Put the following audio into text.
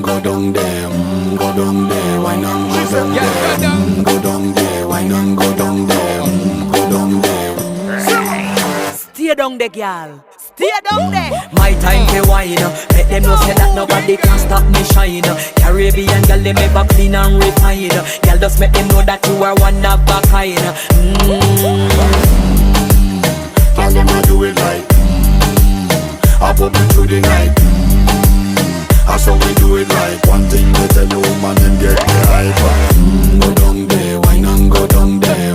go down there, go down there, why not go down there, go down there, why not go down there, go down there. Stay down there, girl. Stay down there. My time to wine. Make them know say that nobody can stop me shine. Caribbean girl, they make back clean and refined. Girl, just make them know that you are one of a kind. Tell them I do it right. I put me through the night. That's how we do it right. One thing to tell you, man, them get the hype.